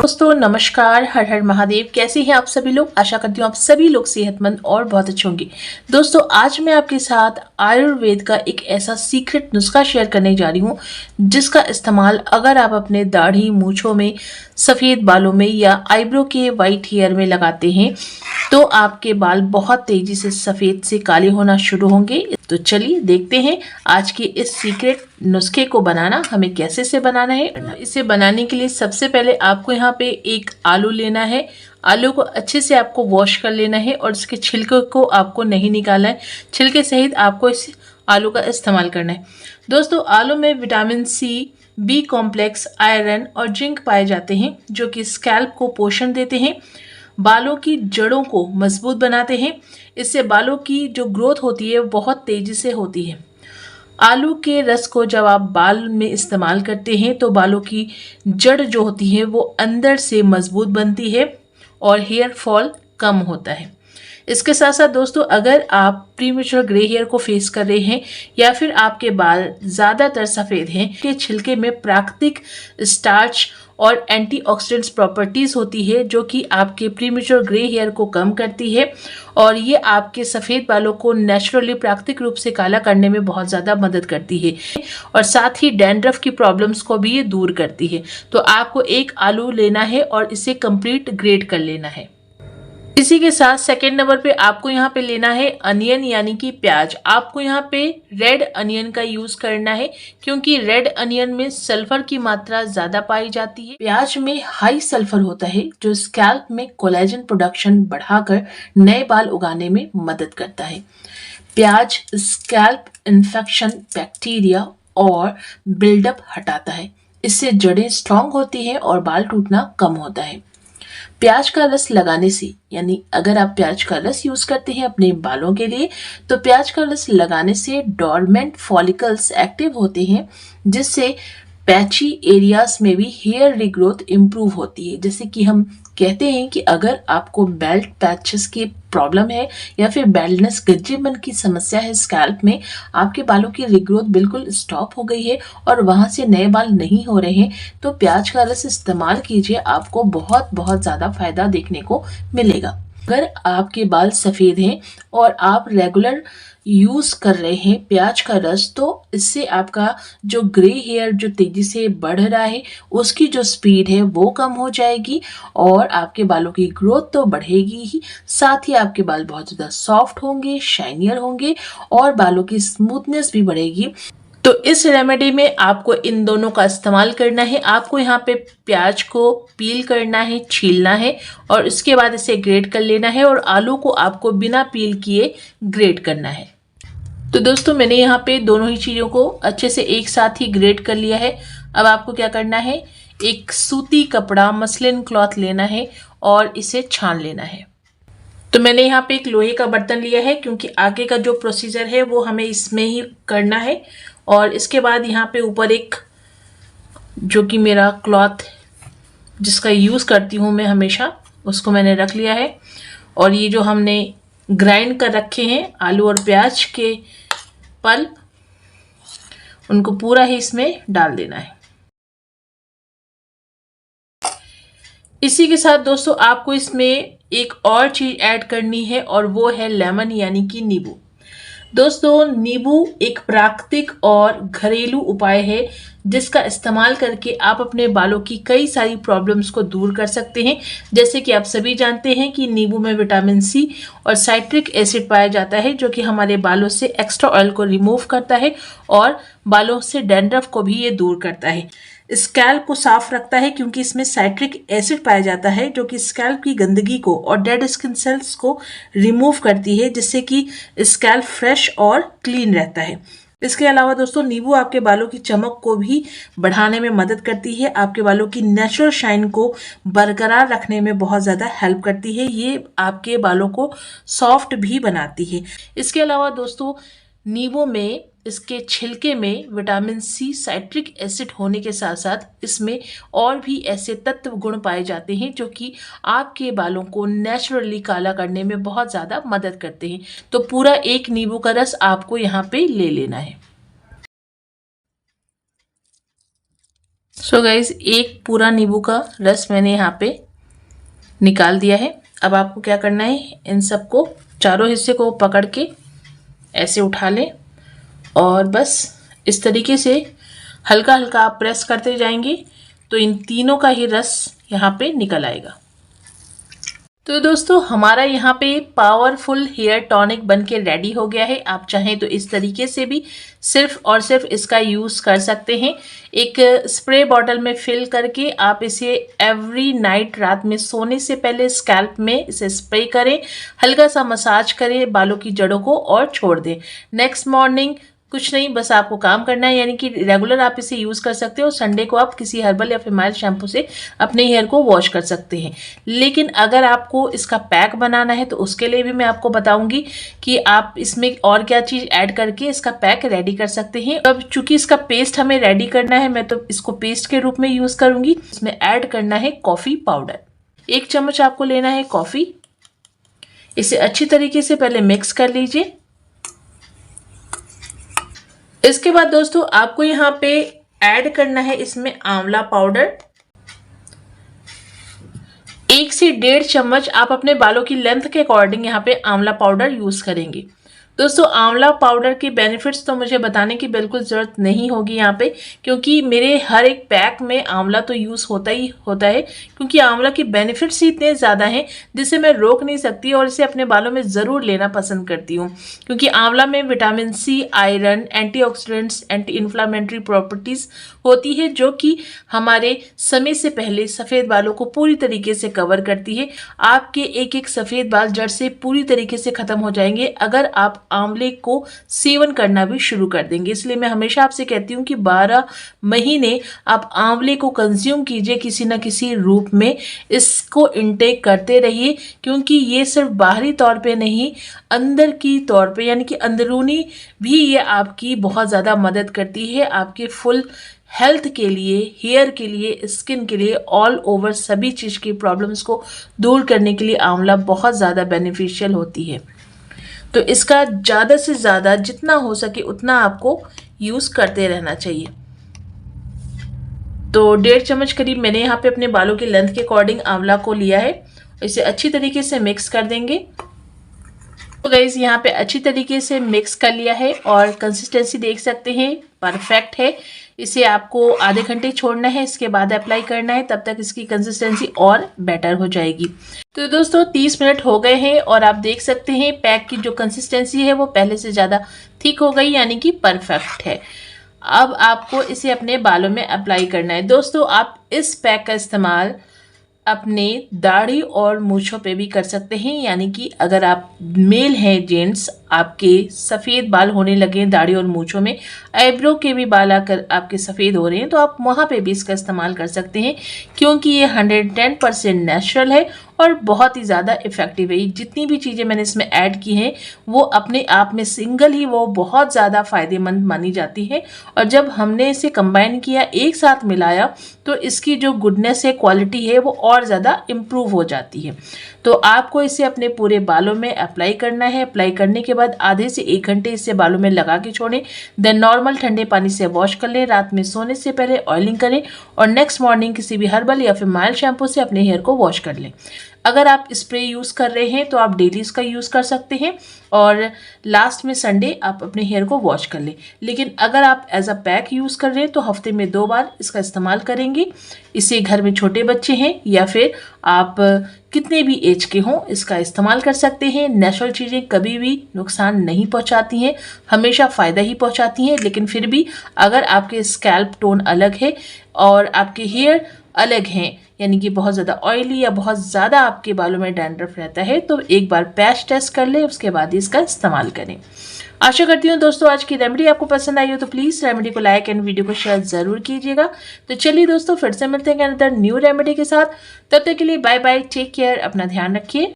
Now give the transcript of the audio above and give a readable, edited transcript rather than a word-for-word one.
दोस्तों नमस्कार, हर हर महादेव। कैसे हैं आप सभी लोग? आशा करती हूँ आप सभी लोग सेहतमंद और बहुत अच्छे होंगे। दोस्तों आज मैं आपके साथ आयुर्वेद का एक ऐसा सीक्रेट नुस्खा शेयर करने जा रही हूँ जिसका इस्तेमाल अगर आप अपने दाढ़ी, मूंछों में, सफ़ेद बालों में या आईब्रो के वाइट हेयर में लगाते हैं तो आपके बाल बहुत तेजी से सफ़ेद से काले होना शुरू होंगे। तो चलिए देखते हैं आज के इस सीक्रेट नुस्खे को बनाना हमें कैसे से बनाना है। इसे बनाने के लिए सबसे पहले आपको यहाँ पे एक आलू लेना है। आलू को अच्छे से आपको वॉश कर लेना है और इसके छिलके को आपको नहीं निकालना है। छिलके सहित आपको इस आलू का इस्तेमाल करना है। दोस्तों आलू में vitamin C, B complex, iron और जिंक पाए जाते हैं जो कि स्कैल्प को पोषण देते हैं, बालों की जड़ों को मजबूत बनाते हैं। इससे बालों की जो ग्रोथ होती है बहुत तेजी से होती है। आलू के रस को जब आप बाल में इस्तेमाल करते हैं तो बालों की जड़ जो होती है वो अंदर से मजबूत बनती है और हेयर फॉल कम होता है। इसके साथ साथ दोस्तों अगर आप प्रीमेच्योर ग्रे हेयर को फेस कर रहे हैं या फिर आपके बाल ज़्यादातर सफ़ेद हैं, के छिलके में प्राकृतिक स्टार्च और एंटीऑक्सीडेंट्स प्रॉपर्टीज़ होती है जो कि आपके प्रीमेच्योर ग्रे हेयर को कम करती है और ये आपके सफ़ेद बालों को नेचुरली प्राकृतिक रूप से काला करने में बहुत ज़्यादा मदद करती है और साथ ही डैंड्रफ की प्रॉब्लम्स को भी ये दूर करती है। तो आपको एक आलू लेना है और इसे कंप्लीट ग्रेट कर लेना है। इसी के साथ सेकेंड नंबर पे आपको यहाँ पे लेना है अनियन यानी कि प्याज। आपको यहाँ पे रेड अनियन का यूज करना है क्योंकि रेड अनियन में सल्फर की मात्रा ज्यादा पाई जाती है। प्याज में हाई सल्फर होता है जो स्कैल्प में कोलेजन प्रोडक्शन बढ़ाकर नए बाल उगाने में मदद करता है। प्याज स्कैल्प इन्फेक्शन, बैक्टीरिया और बिल्डअप हटाता है। इससे जड़ें स्ट्रांग होती है और बाल टूटना कम होता है। प्याज का रस लगाने से, यानी अगर आप प्याज का रस यूज करते हैं अपने बालों के लिए तो प्याज का रस लगाने से डॉर्मेंट फॉलिकल्स एक्टिव होते हैं जिससे पैची एरियाज में भी हेयर रिग्रोथ इम्प्रूव होती है। जैसे कि हम कहते हैं कि अगर आपको बेल्ट पैचेस की प्रॉब्लम है या फिर बेल्डनेस, गज्जेपन की समस्या है स्कैल्प में, आपके बालों की रिग्रोथ बिल्कुल स्टॉप हो गई है और वहां से नए बाल नहीं हो रहे हैं तो प्याज का रस इस्तेमाल कीजिए, आपको बहुत बहुत ज़्यादा फायदा देखने को मिलेगा। अगर आपके बाल सफ़ेद हैं और आप रेगुलर यूज़ कर रहे हैं प्याज का रस तो इससे आपका जो ग्रे हेयर जो तेज़ी से बढ़ रहा है उसकी जो स्पीड है वो कम हो जाएगी और आपके बालों की ग्रोथ तो बढ़ेगी ही, साथ ही आपके बाल बहुत ज़्यादा सॉफ्ट होंगे, शाइनियर होंगे और बालों की स्मूथनेस भी बढ़ेगी। तो इस रेमेडी में आपको इन दोनों का इस्तेमाल करना है। आपको यहाँ पे प्याज को पील करना है, छीलना है और इसके बाद इसे ग्रेट कर लेना है और आलू को आपको बिना पील किए ग्रेट करना है। तो दोस्तों मैंने यहाँ पे दोनों ही चीज़ों को अच्छे से एक साथ ही ग्रेट कर लिया है। अब आपको क्या करना है, एक सूती कपड़ा, मसलिन क्लॉथ लेना है और इसे छान लेना है। तो मैंने यहाँ पे एक लोहे का बर्तन लिया है क्योंकि आगे का जो प्रोसीजर है वो हमें इसमें ही करना है। और इसके बाद यहाँ पे ऊपर एक जो कि मेरा क्लॉथ जिसका यूज़ करती हूँ मैं हमेशा, उसको मैंने रख लिया है और ये जो हमने ग्राइंड कर रखे हैं आलू और प्याज के पल्प, उनको पूरा ही इसमें डाल देना है। इसी के साथ दोस्तों आपको इसमें एक और चीज़ ऐड करनी है और वो है लेमन यानी कि नींबू। दोस्तों नींबू एक प्राकृतिक और घरेलू उपाय है जिसका इस्तेमाल करके आप अपने बालों की कई सारी प्रॉब्लम्स को दूर कर सकते हैं। जैसे कि आप सभी जानते हैं कि नींबू में विटामिन सी और साइट्रिक एसिड पाया जाता है जो कि हमारे बालों से एक्स्ट्रा ऑयल को रिमूव करता है और बालों से डैंड्रफ को भी ये दूर करता है। स्कैल्प को साफ रखता है क्योंकि इसमें साइट्रिक एसिड पाया जाता है जो कि स्कैल्प की गंदगी को और डेड स्किन सेल्स को रिमूव करती है जिससे कि स्कैल्प फ्रेश और क्लीन रहता है। इसके अलावा दोस्तों नींबू आपके बालों की चमक को भी बढ़ाने में मदद करती है, आपके बालों की नेचुरल शाइन को बरकरार रखने में बहुत ज़्यादा हेल्प करती है, ये आपके बालों को सॉफ्ट भी बनाती है। इसके अलावा दोस्तों नींबू में, इसके छिलके में विटामिन सी, साइट्रिक एसिड होने के साथ साथ इसमें और भी ऐसे तत्व गुण पाए जाते हैं जो कि आपके बालों को नेचुरली काला करने में बहुत ज़्यादा मदद करते हैं। तो पूरा एक नींबू का रस आपको यहाँ पे ले लेना है। सो गाइज, एक पूरा नींबू का रस मैंने यहाँ पे निकाल दिया है। अब आपको क्या करना है, इन सबको चारों हिस्से को पकड़ के ऐसे उठा लें और बस इस तरीके से हल्का हल्का आप प्रेस करते जाएंगे तो इन तीनों का ही रस यहाँ पे निकल आएगा। तो दोस्तों, हमारा यहाँ पे पावरफुल हेयर टॉनिक बन के रेडी हो गया है। आप चाहें तो इस तरीके से भी सिर्फ और सिर्फ इसका यूज़ कर सकते हैं। एक स्प्रे बॉटल में फिल करके आप इसे एवरी नाइट, रात में सोने से पहले स्कैल्प में इसे स्प्रे करें, हल्का सा मसाज करें बालों की जड़ों को और छोड़ दें। नेक्स्ट मॉर्निंग कुछ नहीं, बस आपको काम करना है, यानी कि रेगुलर आप इसे यूज़ कर सकते हो। संडे को आप किसी हर्बल या फिर माइल्ड शैम्पू से अपने हेयर को वॉश कर सकते हैं। लेकिन अगर आपको इसका पैक बनाना है तो उसके लिए भी मैं आपको बताऊंगी कि आप इसमें और क्या चीज़ ऐड करके इसका पैक रेडी कर सकते हैं। अब चूंकि इसका पेस्ट हमें रेडी करना है, मैं तो इसको पेस्ट के रूप में यूज़ करूंगी। इसमें ऐड करना है कॉफ़ी पाउडर। 1 चम्मच आपको लेना है कॉफ़ी। इसे अच्छी तरीके से पहले मिक्स कर लीजिए। इसके बाद दोस्तों, आपको यहाँ पे ऐड करना है इसमें आंवला पाउडर। 1 से 1.5 चम्मच आप अपने बालों की लेंथ के अकॉर्डिंग यहाँ पे आंवला पाउडर यूज करेंगे। दोस्तों, आंवला पाउडर के बेनिफिट्स तो मुझे बताने की बिल्कुल ज़रूरत नहीं होगी यहाँ पे, क्योंकि मेरे हर एक पैक में आंवला तो यूज़ होता ही होता है, क्योंकि आंवला के बेनिफिट्स ही इतने ज़्यादा हैं जिसे मैं रोक नहीं सकती और इसे अपने बालों में ज़रूर लेना पसंद करती हूँ। क्योंकि आंवला में vitamin C, iron, antioxidants, anti inflammatory properties होती है जो कि हमारे समय से पहले सफ़ेद बालों को पूरी तरीके से कवर करती है। आपके एक एक सफ़ेद बाल जड़ से पूरी तरीके से ख़त्म हो जाएंगे अगर आप आंवले को सेवन करना भी शुरू कर देंगे। इसलिए मैं हमेशा आपसे कहती हूँ कि 12 महीने आप आंवले को कंज्यूम कीजिए किसी न किसी रूप में। इसको इनटेक करते रहिए, क्योंकि ये सिर्फ बाहरी तौर पे नहीं, अंदर की तौर पे यानी कि अंदरूनी भी ये आपकी बहुत ज़्यादा मदद करती है। आपके फुल हेल्थ के लिए, हेयर के लिए, स्किन के लिए, ऑल ओवर सभी चीज़ की प्रॉब्लम्स को दूर करने के लिए आंवला बहुत ज़्यादा बेनिफिशियल होती है। तो इसका ज़्यादा से ज़्यादा जितना हो सके उतना आपको यूज़ करते रहना चाहिए। तो 1.5 चम्मच करीब मैंने यहाँ पे अपने बालों की लेंथ के अकॉर्डिंग आंवला को लिया है। इसे अच्छी तरीके से मिक्स कर देंगे। तो गाइस, यहाँ पे अच्छी तरीके से मिक्स कर लिया है और कंसिस्टेंसी देख सकते हैं, परफेक्ट है। इसे आपको आधे घंटे छोड़ना है, इसके बाद अप्लाई करना है, तब तक इसकी कंसिस्टेंसी और बेटर हो जाएगी। तो दोस्तों, 30 मिनट हो गए हैं और आप देख सकते हैं पैक की जो कंसिस्टेंसी है वो पहले से ज़्यादा थिक हो गई, यानी कि परफेक्ट है। अब आपको इसे अपने बालों में अप्लाई करना है। दोस्तों, आप इस पैक का इस्तेमाल अपने दाढ़ी और मूंछों पे भी कर सकते हैं, यानी कि अगर आप मेल हैं, जेंट्स, आपके सफ़ेद बाल होने लगे दाढ़ी और मूंछों में, आईब्रो के भी बाल आकर आपके सफ़ेद हो रहे हैं, तो आप वहाँ पे भी इसका इस्तेमाल कर सकते हैं, क्योंकि ये 110% नेचुरल है और बहुत ही ज़्यादा इफ़ेक्टिव है। जितनी भी चीज़ें मैंने इसमें ऐड की हैं वो अपने आप में सिंगल ही वो बहुत ज़्यादा फ़ायदेमंद मानी जाती है, और जब हमने इसे कंबाइन किया, एक साथ मिलाया, तो इसकी जो गुडनेस है, क्वालिटी है, वो और ज़्यादा इम्प्रूव हो जाती है। तो आपको इसे अपने पूरे बालों में अप्लाई करना है। अप्लाई करने के बाद आधे से 1 घंटे इसे बालों में लगा के छोड़ें। देन नॉर्मल ठंडे पानी से वॉश कर लें। रात में सोने से पहले ऑयलिंग करें और नेक्स्ट मॉर्निंग किसी भी हर्बल या फिर माइल्ड शैम्पू से अपने हेयर को वॉश कर लें। अगर आप स्प्रे यूज़ कर रहे हैं तो आप डेली इसका यूज़ कर सकते हैं और लास्ट में संडे आप अपने हेयर को वॉश कर लें। लेकिन अगर आप एज अ पैक यूज़ कर रहे हैं तो हफ्ते में 2 बार इसका इस्तेमाल करेंगे। इसे घर में छोटे बच्चे हैं या फिर आप कितने भी एज के हों, इसका इस्तेमाल कर सकते हैं। नेचुरल चीज़ें कभी भी नुकसान नहीं पहुंचाती हैं, हमेशा फ़ायदा ही पहुंचाती हैं। लेकिन फिर भी अगर आपके स्कैल्प टोन अलग है और आपके हेयर अलग हैं, यानी कि बहुत ज़्यादा ऑयली या बहुत ज़्यादा आपके बालों में डैंड्रफ रहता है, तो एक बार पैच टेस्ट कर लें, उसके बाद ही इसका इस्तेमाल करें। आशा करती हूँ दोस्तों आज की रेमेडी आपको पसंद आई हो, तो प्लीज़ रेमेडी को लाइक एंड वीडियो को शेयर ज़रूर कीजिएगा। तो चलिए दोस्तों, फिर से मिलते हैं अनदर न्यू रेमेडी के साथ। तब तक के लिए बाय बाय, टेक केयर, अपना ध्यान रखिए।